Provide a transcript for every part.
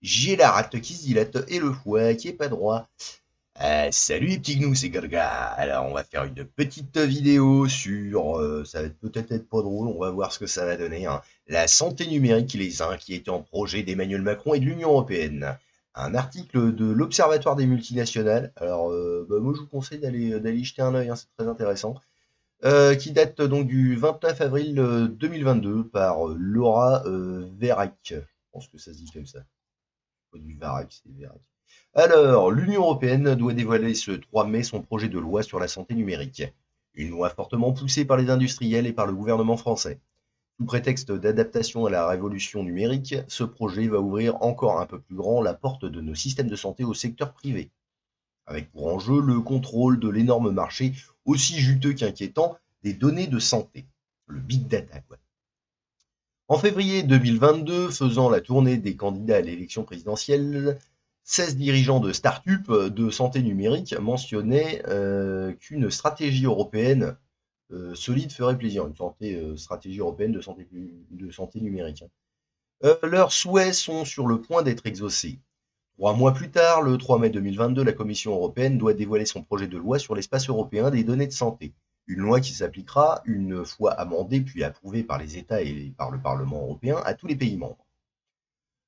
j'ai la rate qui se dilate et le foie qui est pas droit. Salut les petits gnous, c'est Gorga. Alors on va faire une petite vidéo sur, ça va peut-être être pas drôle, on va voir ce que ça va donner, hein. La santé numérique et les inquiétants projets d'Emmanuel Macron et de l'Union Européenne. Un article de l'Observatoire des multinationales. Alors moi je vous conseille d'aller jeter un œil, hein, c'est très intéressant. Qui date donc du 29 avril 2022 par Laura Verac. Je pense que ça se dit comme ça. Pas du Varac, c'est Verac. Alors, l'Union européenne doit dévoiler ce 3 mai son projet de loi sur la santé numérique. Une loi fortement poussée par les industriels et par le gouvernement français. Sous prétexte d'adaptation à la révolution numérique, ce projet va ouvrir encore un peu plus grand la porte de nos systèmes de santé au secteur privé, avec pour enjeu le contrôle de l'énorme marché, aussi juteux qu'inquiétant, des données de santé. Le big data, quoi. En février 2022, faisant la tournée des candidats à l'élection présidentielle, 16 dirigeants de start-up de santé numérique mentionnaient qu'une stratégie européenne solide ferait plaisir, stratégie européenne de santé numérique, hein. Leurs souhaits sont sur le point d'être exaucés. 3 mois plus tard, le 3 mai 2022, la Commission européenne doit dévoiler son projet de loi sur l'espace européen des données de santé. Une loi qui s'appliquera, une fois amendée puis approuvée par les États et par le Parlement européen, à tous les pays membres.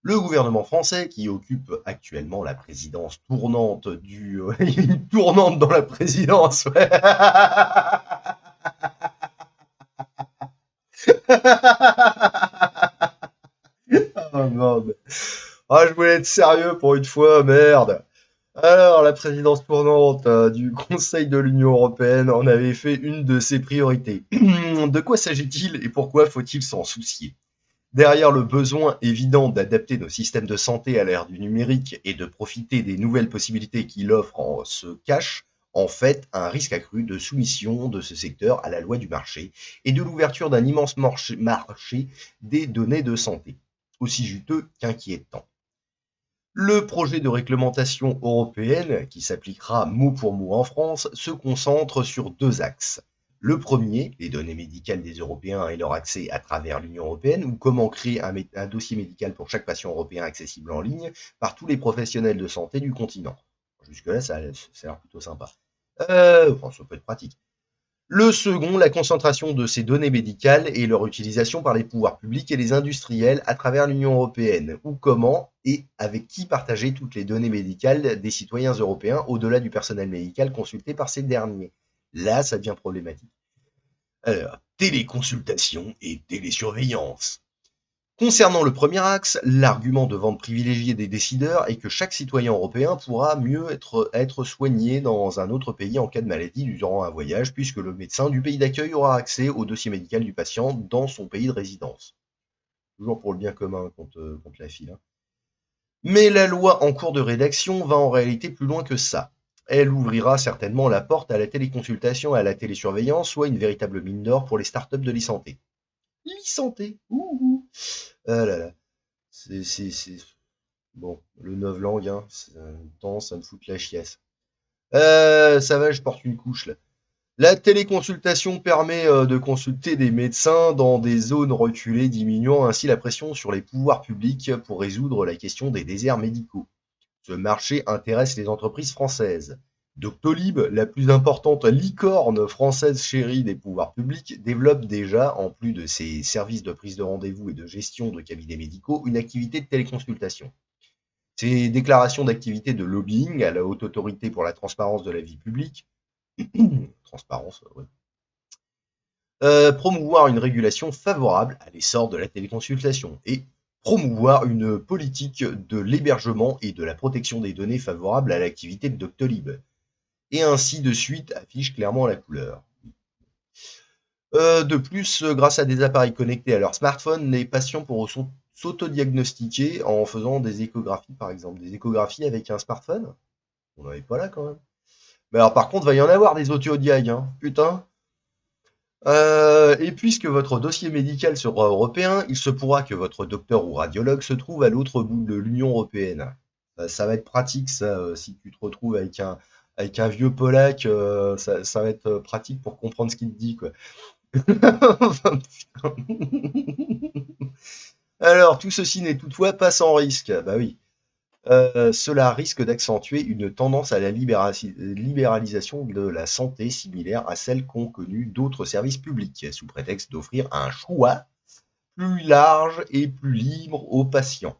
Le gouvernement français, qui occupe actuellement la présidence tournante tournante dans la présidence, ouais. Oh merde. Ah, je voulais être sérieux pour une fois, merde. Alors, la présidence tournante du Conseil de l'Union européenne en avait fait une de ses priorités. De quoi s'agit-il et pourquoi faut-il s'en soucier? Derrière le besoin évident d'adapter nos systèmes de santé à l'ère du numérique et de profiter des nouvelles possibilités qu'il offre se cache, en fait, un risque accru de soumission de ce secteur à la loi du marché et de l'ouverture d'un immense marché des données de santé, aussi juteux qu'inquiétant. Le projet de réglementation européenne, qui s'appliquera mot pour mot en France, se concentre sur deux axes. Le premier, les données médicales des Européens et leur accès à travers l'Union européenne, ou comment créer un dossier médical pour chaque patient européen accessible en ligne par tous les professionnels de santé du continent. Jusque-là, ça a l'air plutôt sympa. Enfin, ça peut être pratique. Le second, la concentration de ces données médicales et leur utilisation par les pouvoirs publics et les industriels à travers l'Union européenne, ou comment et avec qui partager toutes les données médicales des citoyens européens au-delà du personnel médical consulté par ces derniers. Là, ça devient problématique. Alors, téléconsultation et télésurveillance. Concernant le premier axe, l'argument de vente privilégié des décideurs est que chaque citoyen européen pourra mieux être soigné dans un autre pays en cas de maladie durant un voyage, puisque le médecin du pays d'accueil aura accès au dossier médical du patient dans son pays de résidence. Toujours pour le bien commun contre la file, hein. Mais la loi en cours de rédaction va en réalité plus loin que ça. Elle ouvrira certainement la porte à la téléconsultation et à la télésurveillance, soit une véritable mine d'or pour les startups de l'e-santé. L'e-santé, ouh. Ah là là. C'est bon, le novlangue, hein, temps, ça me fout la chiasse. Ça va, je porte une couche là. La téléconsultation permet de consulter des médecins dans des zones reculées, diminuant ainsi la pression sur les pouvoirs publics pour résoudre la question des déserts médicaux. Ce marché intéresse les entreprises françaises. Doctolib, la plus importante licorne française chérie des pouvoirs publics, développe déjà, en plus de ses services de prise de rendez-vous et de gestion de cabinets médicaux, une activité de téléconsultation. Ces déclarations d'activité de lobbying à la Haute Autorité pour la transparence de la vie publique, transparence, ouais, promouvoir une régulation favorable à l'essor de la téléconsultation et promouvoir une politique de l'hébergement et de la protection des données favorable à l'activité de Doctolib. Et ainsi de suite affiche clairement la couleur. De plus, grâce à des appareils connectés à leur smartphone, les patients pourront s'autodiagnostiquer en faisant des échographies, par exemple. Des échographies avec un smartphone? On n'en est pas là quand même. Mais alors par contre, il va y en avoir des autodiag, hein. Putain. Et puisque votre dossier médical sera européen, il se pourra que votre docteur ou radiologue se trouve à l'autre bout de l'Union européenne. Ça va être pratique, ça, si tu te retrouves avec un vieux Polac, ça va être pratique pour comprendre ce qu'il te dit, quoi. Alors, tout ceci n'est toutefois pas sans risque. Bah oui. Cela risque d'accentuer une tendance à la libéralisation de la santé similaire à celle qu'ont connue d'autres services publics, sous prétexte d'offrir un choix plus large et plus libre aux patients.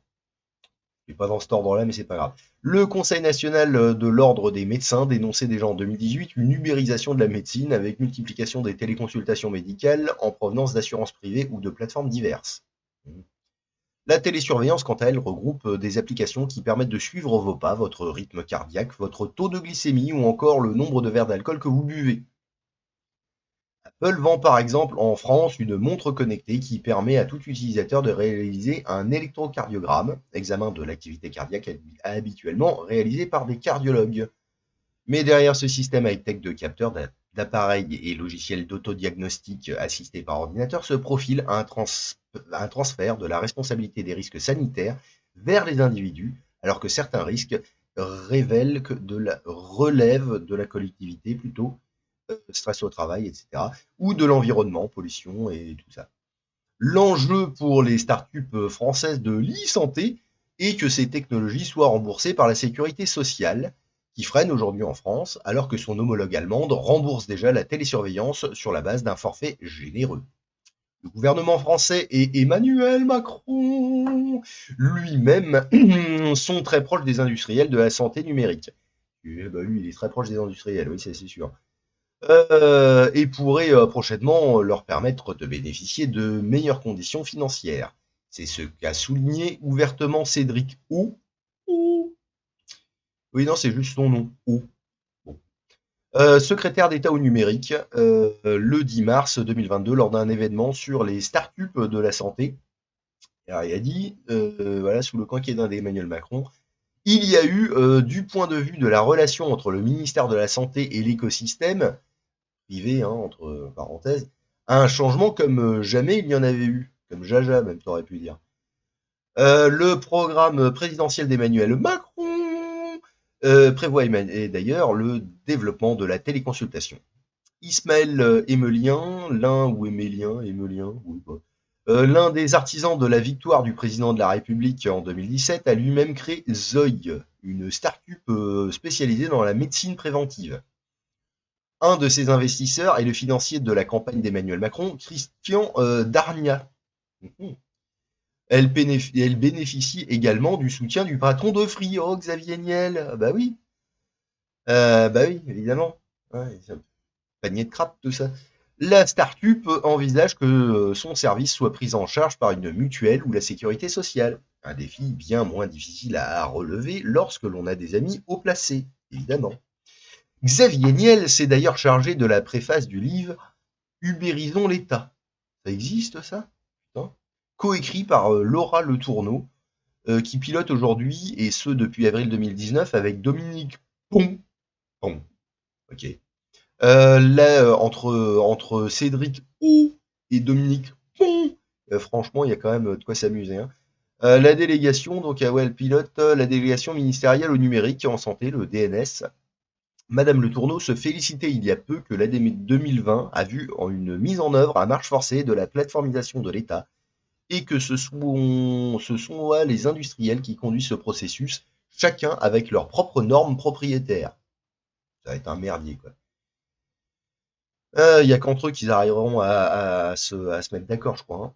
C'est pas dans cet ordre-là, mais c'est pas grave. Le Conseil national de l'ordre des médecins dénonçait déjà en 2018 une ubérisation de la médecine avec multiplication des téléconsultations médicales en provenance d'assurances privées ou de plateformes diverses. La télésurveillance, quant à elle, regroupe des applications qui permettent de suivre vos pas, votre rythme cardiaque, votre taux de glycémie ou encore le nombre de verres d'alcool que vous buvez. Apple vend par exemple en France une montre connectée qui permet à tout utilisateur de réaliser un électrocardiogramme, examen de l'activité cardiaque habituellement réalisé par des cardiologues. Mais derrière ce système high-tech de capteurs, d'appareils et logiciels d'autodiagnostic assistés par ordinateur se profile un transfert de la responsabilité des risques sanitaires vers les individus, alors que certains risques relèvent de la collectivité plutôt, stress au travail, etc., ou de l'environnement, pollution et tout ça. L'enjeu pour les startups françaises de l'e-santé est que ces technologies soient remboursées par la sécurité sociale, qui freine aujourd'hui en France, alors que son homologue allemande rembourse déjà la télésurveillance sur la base d'un forfait généreux. Le gouvernement français et Emmanuel Macron lui-même sont très proches des industriels de la santé numérique. Et bah lui, il est très proche des industriels, oui, c'est sûr. Et pourrait prochainement leur permettre de bénéficier de meilleures conditions financières. C'est ce qu'a souligné ouvertement Cédric O. Oui, non, c'est juste son nom. O. Bon. Secrétaire d'État au numérique, le 10 mars 2022, lors d'un événement sur les startups de la santé. Alors, il a dit, voilà, sous le quinquennat d'Emmanuel Macron, il y a eu, du point de vue de la relation entre le ministère de la Santé et l'écosystème, privé, hein, entre parenthèses, un changement comme jamais il y en avait eu. Comme Jaja, même, t'aurais pu dire. Le programme présidentiel d'Emmanuel Macron prévoit d'ailleurs le développement de la téléconsultation. Ismaël Emelien, oui, l'un des artisans de la victoire du président de la République en 2017, a lui-même créé Zoï, une start-up spécialisée dans la médecine préventive. Un de ses investisseurs est le financier de la campagne d'Emmanuel Macron, Christian Darnia. Elle bénéficie également du soutien du patron de Free, Xavier Niel. Bah oui, évidemment. Ouais, c'est un panier de crap, tout ça. La start-up envisage que son service soit pris en charge par une mutuelle ou la sécurité sociale. Un défi bien moins difficile à relever lorsque l'on a des amis haut placés, évidemment. Xavier Niel s'est d'ailleurs chargé de la préface du livre Ubérisons l'État. Ça existe, ça? Putain. Coécrit par Laura Le Tourneau, qui pilote aujourd'hui, et ce depuis avril 2019, avec Dominique Pon. Pon. Ok. Là, entre Cédric Ou et Dominique Pon, franchement, il y a quand même de quoi s'amuser. Hein. La délégation, donc, ouais, elle pilote la délégation ministérielle au numérique en santé, le DNS. Madame Le Tourneau se félicitait il y a peu que l'année 2020 a vu une mise en œuvre à marche forcée de la plateformisation de l'État et que ce sont les industriels qui conduisent ce processus, chacun avec leurs propres normes propriétaires. Ça va être un merdier, quoi. Il y a qu'entre eux qu'ils arriveront à se mettre d'accord, je crois.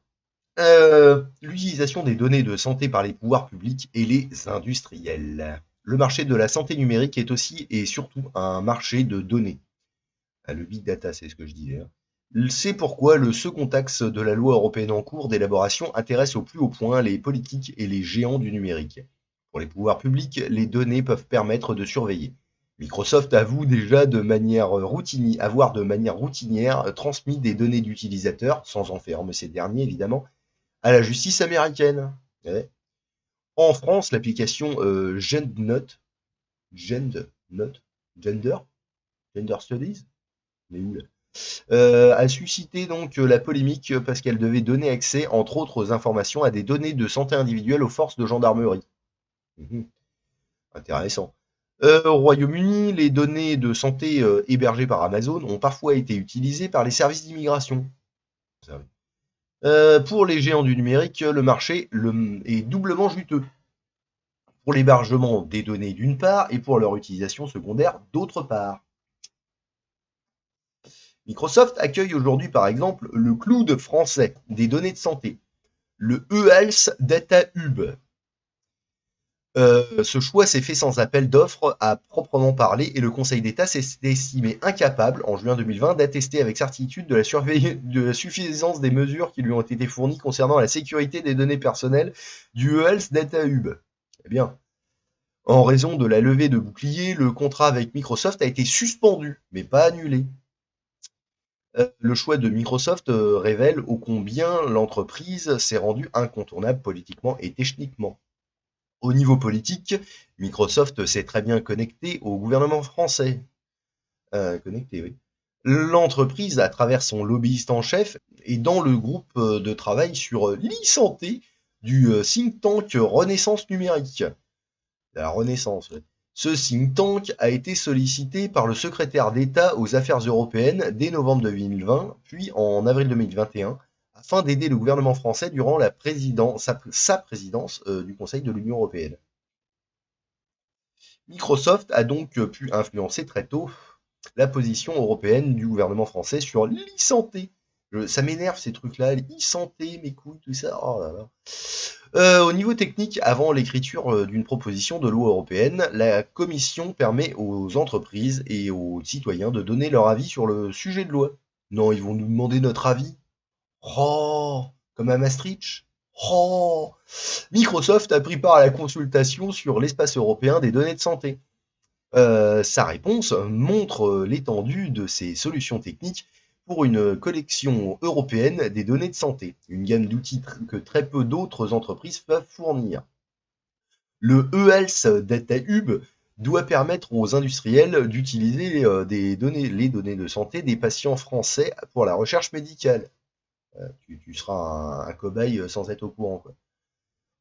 Hein. L'utilisation des données de santé par les pouvoirs publics et les industriels. Le marché de la santé numérique est aussi et surtout un marché de données. Le big data, c'est ce que je disais. Hein. C'est pourquoi le second axe de la loi européenne en cours d'élaboration intéresse au plus haut point les politiques et les géants du numérique. Pour les pouvoirs publics, les données peuvent permettre de surveiller. Microsoft avoue déjà avoir de manière routinière transmis des données d'utilisateurs, sans enfermer ces derniers évidemment, à la justice américaine. Ouais. En France, l'application GendNote, Gender Studies, mais où là a suscité donc la polémique parce qu'elle devait donner accès, entre autres informations, à des données de santé individuelle aux forces de gendarmerie. Intéressant. Au Royaume-Uni, les données de santé hébergées par Amazon ont parfois été utilisées par les services d'immigration. Pour les géants du numérique, le marché est doublement juteux. pour l'hébergement des données d'une part et pour leur utilisation secondaire d'autre part. Microsoft accueille aujourd'hui par exemple le cloud français des données de santé, le eHealth Data Hub. Ce choix s'est fait sans appel d'offres à proprement parler et le Conseil d'État s'est estimé incapable, en juin 2020, d'attester avec certitude de la suffisance des mesures qui lui ont été fournies concernant la sécurité des données personnelles du eHealth Data Hub. Eh bien, en raison de la levée de boucliers, le contrat avec Microsoft a été suspendu, mais pas annulé. Le choix de Microsoft révèle ô combien l'entreprise s'est rendue incontournable politiquement et techniquement. Au niveau politique, Microsoft s'est très bien connecté au gouvernement français. Connecté, oui. L'entreprise, à travers son lobbyiste en chef, est dans le groupe de travail sur l'e-santé du think tank Renaissance numérique. La Renaissance, ouais. Ce think tank a été sollicité par le secrétaire d'État aux Affaires européennes dès novembre 2020, puis en avril 2021, afin d'aider le gouvernement français durant sa présidence du Conseil de l'Union européenne. Microsoft a donc pu influencer très tôt la position européenne du gouvernement français sur l'e-santé. Ça m'énerve ces trucs-là, l'e-santé, mes couilles, tout ça. Oh là là. Au niveau technique, avant l'écriture d'une proposition de loi européenne, la Commission permet aux entreprises et aux citoyens de donner leur avis sur le sujet de loi. Non, ils vont nous demander notre avis. Oh, comme à Maastricht. Oh, Microsoft a pris part à la consultation sur l'espace européen des données de santé. Sa réponse montre l'étendue de ses solutions techniques pour une collection européenne des données de santé, une gamme d'outils que très peu d'autres entreprises peuvent fournir. Le eHealth Data Hub doit permettre aux industriels d'utiliser les données de santé des patients français pour la recherche médicale. Tu seras un cobaye sans être au courant, quoi.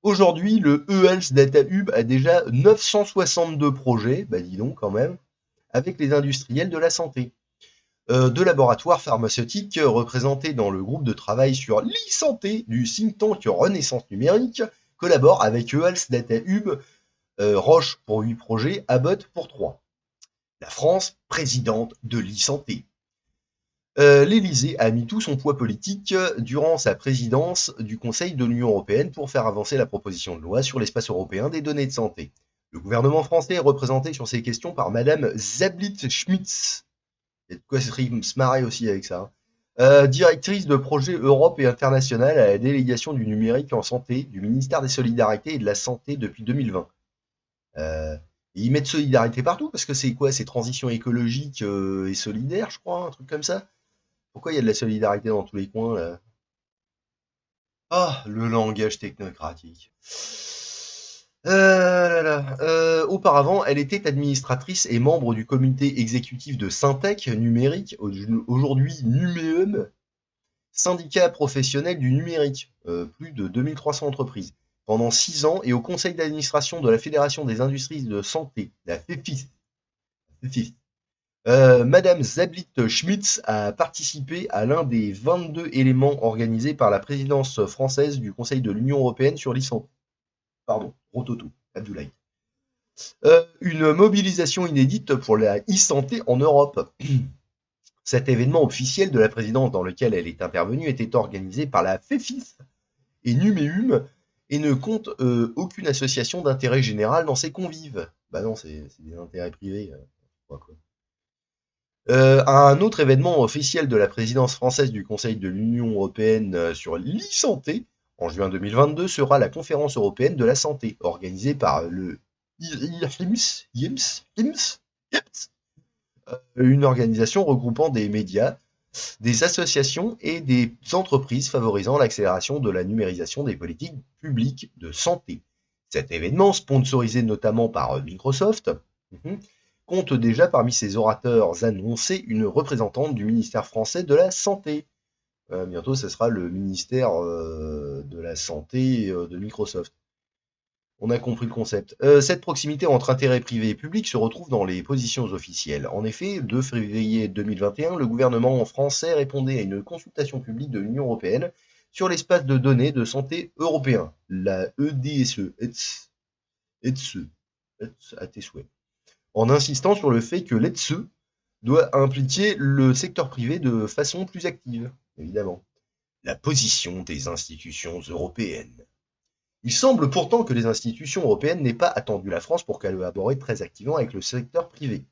Aujourd'hui, le eHealth Data Hub a déjà 962 projets, bah dis donc quand même, avec les industriels de la santé. Deux laboratoires pharmaceutiques représentés dans le groupe de travail sur l'e-santé du think tank Renaissance numérique collaborent avec eHealth Data Hub, Roche pour 8 projets, Abbott pour 3. La France, présidente de l'e-santé. L'Élysée a mis tout son poids politique durant sa présidence du Conseil de l'Union européenne pour faire avancer la proposition de loi sur l'espace européen des données de santé. Le gouvernement français est représenté sur ces questions par Madame Zablitz-Schmitz. Il y a de quoi se marrer aussi avec ça. Directrice de projet Europe et international à la délégation du numérique en santé du ministère des Solidarités et de la Santé depuis 2020. Ils mettent solidarité partout parce que c'est quoi? C'est transition écologique et solidaire, je crois, un truc comme ça. Pourquoi il y a de la solidarité dans tous les coins, là? Ah, le langage technocratique. Auparavant, elle était administratrice et membre du comité exécutif de Syntec Numérique, aujourd'hui Numéum, syndicat professionnel du numérique, plus de 2300 entreprises, pendant 6 ans, et au conseil d'administration de la Fédération des industries de santé, la FEFIS. Madame Zablitz-Schmitz a participé à l'un des 22 éléments organisés par la présidence française du Conseil de l'Union européenne sur l'e-santé. Pardon, Rototo, Abdoulaye. Une mobilisation inédite pour la e-santé en Europe. Cet événement officiel de la présidence dans lequel elle est intervenue était organisé par la FEFIS et Numéum et ne compte aucune association d'intérêt général dans ses convives. Bah non, c'est des intérêts privés. Quoi. Un autre événement officiel de la présidence française du Conseil de l'Union européenne sur l'e-santé, en juin 2022, sera la conférence européenne de la santé, organisée par le IMS, une organisation regroupant des médias, des associations et des entreprises favorisant l'accélération de la numérisation des politiques publiques de santé. Cet événement, sponsorisé notamment par Microsoft, compte déjà parmi ses orateurs annoncés une représentante du ministère français de la Santé. Bientôt, ce sera le ministère de la Santé de Microsoft. On a compris le concept. Cette proximité entre intérêt privé et public se retrouve dans les positions officielles. En effet, 2 février 2021, le gouvernement français répondait à une consultation publique de l'Union européenne sur l'espace de données de santé européen, la EDSE. ETSE, à tes souhaits, en insistant sur le fait que l'ETSE doit impliquer le secteur privé de façon plus active, évidemment. La position des institutions européennes. Il semble pourtant que les institutions européennes n'aient pas attendu la France pour collaborer très activement avec le secteur privé.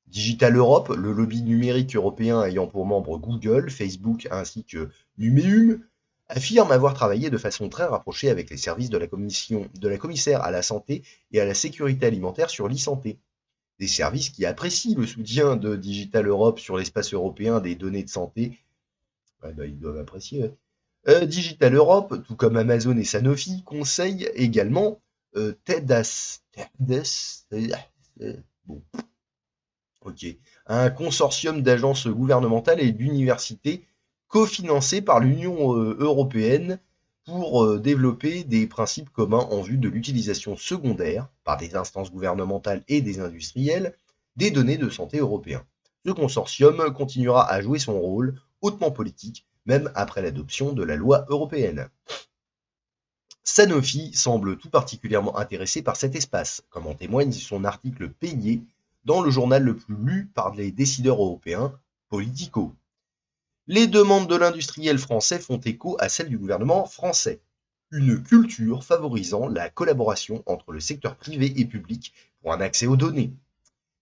Digital Europe, le lobby numérique européen ayant pour membres Google, Facebook ainsi que Numéum, affirme avoir travaillé de façon très rapprochée avec les services de la commissaire à la santé et à la sécurité alimentaire sur l'e-santé. Des services qui apprécient le soutien de Digital Europe sur l'espace européen des données de santé. Ouais, ils doivent apprécier. Ouais. Digital Europe, tout comme Amazon et Sanofi, conseille également bon, ok, un consortium d'agences gouvernementales et d'universités cofinancées par l'Union européenne pour développer des principes communs en vue de l'utilisation secondaire, par des instances gouvernementales et des industriels, des données de santé européens. Ce consortium continuera à jouer son rôle hautement politique, même après l'adoption de la loi européenne. Sanofi semble tout particulièrement intéressé par cet espace, comme en témoigne son article payé dans le journal le plus lu par les décideurs européens, Politico. Les demandes de l'industriel français font écho à celles du gouvernement français. Une culture favorisant la collaboration entre le secteur privé et public pour un accès aux données.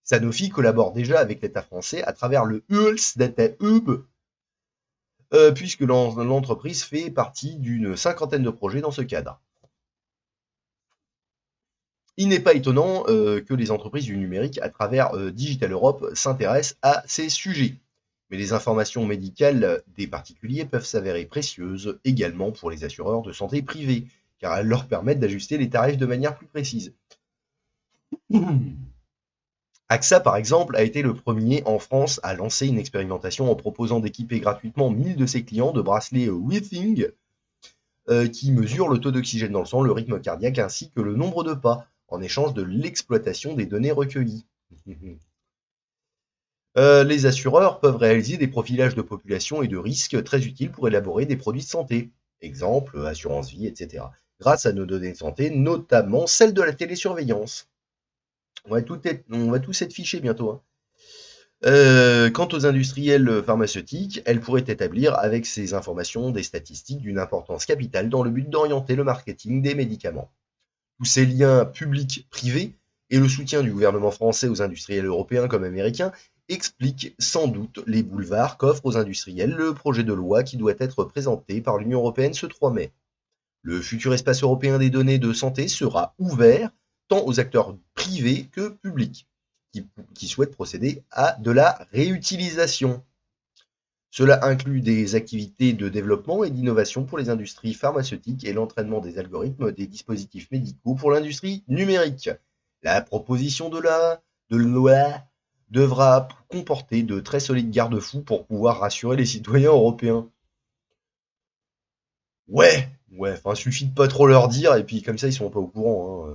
Sanofi collabore déjà avec l'État français à travers le Health Data Hub, puisque l'entreprise fait partie d'une cinquantaine de projets dans ce cadre. Il n'est pas étonnant que les entreprises du numérique, à travers Digital Europe, s'intéressent à ces sujets. Mais les informations médicales des particuliers peuvent s'avérer précieuses également pour les assureurs de santé privés, car elles leur permettent d'ajuster les tarifs de manière plus précise. AXA, par exemple, a été le premier en France à lancer une expérimentation en proposant d'équiper gratuitement 1000 de ses clients de bracelets Withing qui mesurent le taux d'oxygène dans le sang, le rythme cardiaque ainsi que le nombre de pas, en échange de l'exploitation des données recueillies. Les assureurs peuvent réaliser des profilages de population et de risques très utiles pour élaborer des produits de santé, exemple assurance vie, etc., grâce à nos données de santé, notamment celles de la télésurveillance. On va tous être fichés bientôt. Quant aux industriels pharmaceutiques, elles pourraient établir avec ces informations des statistiques d'une importance capitale dans le but d'orienter le marketing des médicaments. Tous ces liens publics-privés et le soutien du gouvernement français aux industriels européens comme américains expliquent sans doute les boulevards qu'offre aux industriels le projet de loi qui doit être présenté par l'Union européenne ce 3 mai. Le futur espace européen des données de santé sera ouvert tant aux acteurs privés que publics qui souhaitent procéder à de la réutilisation. Cela inclut des activités de développement et d'innovation pour les industries pharmaceutiques et l'entraînement des algorithmes des dispositifs médicaux pour l'industrie numérique. La proposition de loi devra comporter de très solides garde-fous pour pouvoir rassurer les citoyens européens. Ouais, suffit de pas trop leur dire et puis comme ça ils sont pas au courant.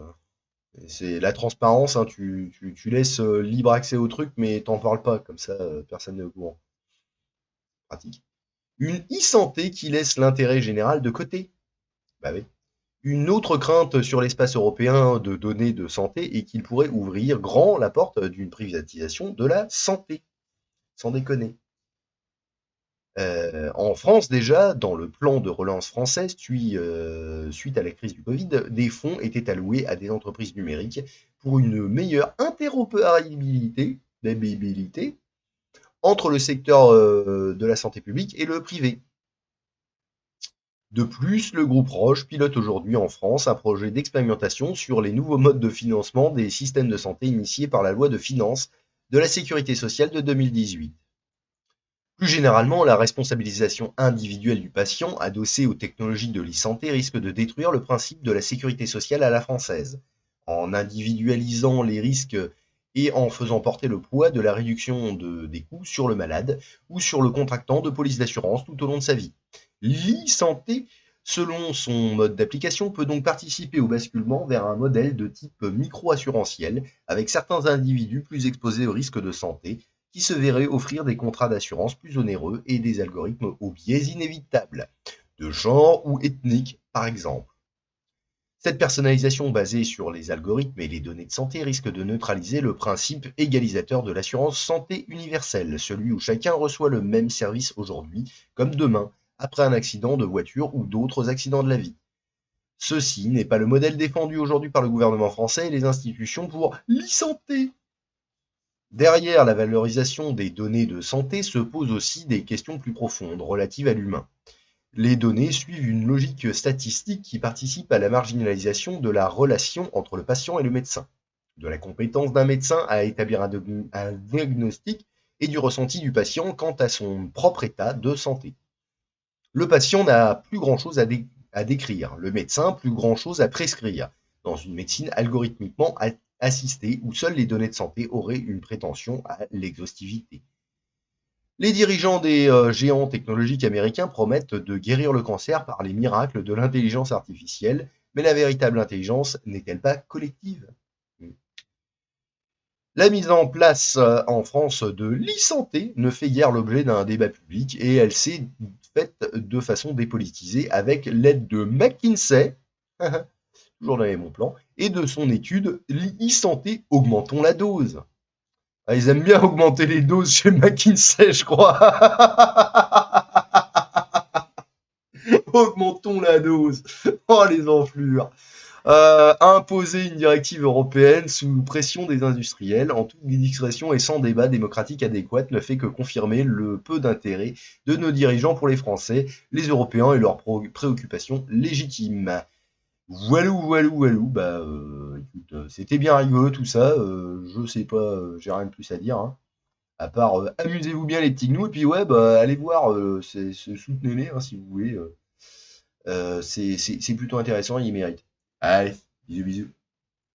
C'est la transparence, tu laisses libre accès au truc, mais t'en parles pas, comme ça personne n'est au courant. Pratique. Une e-santé qui laisse l'intérêt général de côté. Bah oui. Une autre crainte sur l'espace européen de données de santé est qu'il pourrait ouvrir grand la porte d'une privatisation de la santé. Sans déconner. En France déjà, dans le plan de relance française, suite à la crise du Covid, des fonds étaient alloués à des entreprises numériques pour une meilleure interopérabilité entre le secteur de la santé publique et le privé. De plus, le groupe Roche pilote aujourd'hui en France un projet d'expérimentation sur les nouveaux modes de financement des systèmes de santé initiés par la loi de finances de la sécurité sociale de 2018. Plus généralement, la responsabilisation individuelle du patient, adossée aux technologies de l'e-santé, risque de détruire le principe de la sécurité sociale à la française, en individualisant les risques et en faisant porter le poids de la réduction des coûts sur le malade ou sur le contractant de police d'assurance tout au long de sa vie. L'e-santé, selon son mode d'application, peut donc participer au basculement vers un modèle de type micro-assurantiel, avec certains individus plus exposés aux risques de santé, qui se verraient offrir des contrats d'assurance plus onéreux et des algorithmes aux biais inévitables, de genre ou ethnique par exemple. Cette personnalisation basée sur les algorithmes et les données de santé risque de neutraliser le principe égalisateur de l'assurance santé universelle, celui où chacun reçoit le même service aujourd'hui, comme demain, après un accident de voiture ou d'autres accidents de la vie. Ceci n'est pas le modèle défendu aujourd'hui par le gouvernement français et les institutions pour l'e-santé. Derrière la valorisation des données de santé se posent aussi des questions plus profondes relatives à l'humain. Les données suivent une logique statistique qui participe à la marginalisation de la relation entre le patient et le médecin, de la compétence d'un médecin à établir un diagnostic et du ressenti du patient quant à son propre état de santé. Le patient n'a plus grand-chose à décrire, le médecin plus grand-chose à prescrire, dans une médecine algorithmiquement assistée où seules les données de santé auraient une prétention à l'exhaustivité. Les dirigeants des géants technologiques américains promettent de guérir le cancer par les miracles de l'intelligence artificielle, mais la véritable intelligence n'est-elle pas collective? La mise en place en France de l'e-santé ne fait guère l'objet d'un débat public et elle s'est faite de façon dépolitisée avec l'aide de McKinsey, toujours dans les bons plans, et de son étude l'e-santé, augmentons la dose. Ah, ils aiment bien augmenter les doses chez McKinsey, je crois. Augmentons la dose. Oh, les enflures. Imposer une directive européenne sous pression des industriels, en toute discrétion et sans débat démocratique adéquat, ne fait que confirmer le peu d'intérêt de nos dirigeants pour les Français, les Européens et leurs préoccupations légitimes. Voilou, voilou, voilou. Bah, écoute, c'était bien rigolo tout ça. Je sais pas, j'ai rien de plus à dire, hein. À part, amusez-vous bien les petits gnous. Et puis ouais, bah, allez voir, soutenez-les hein, si vous voulez. C'est plutôt intéressant, ils méritent. Allez, bisous bisous.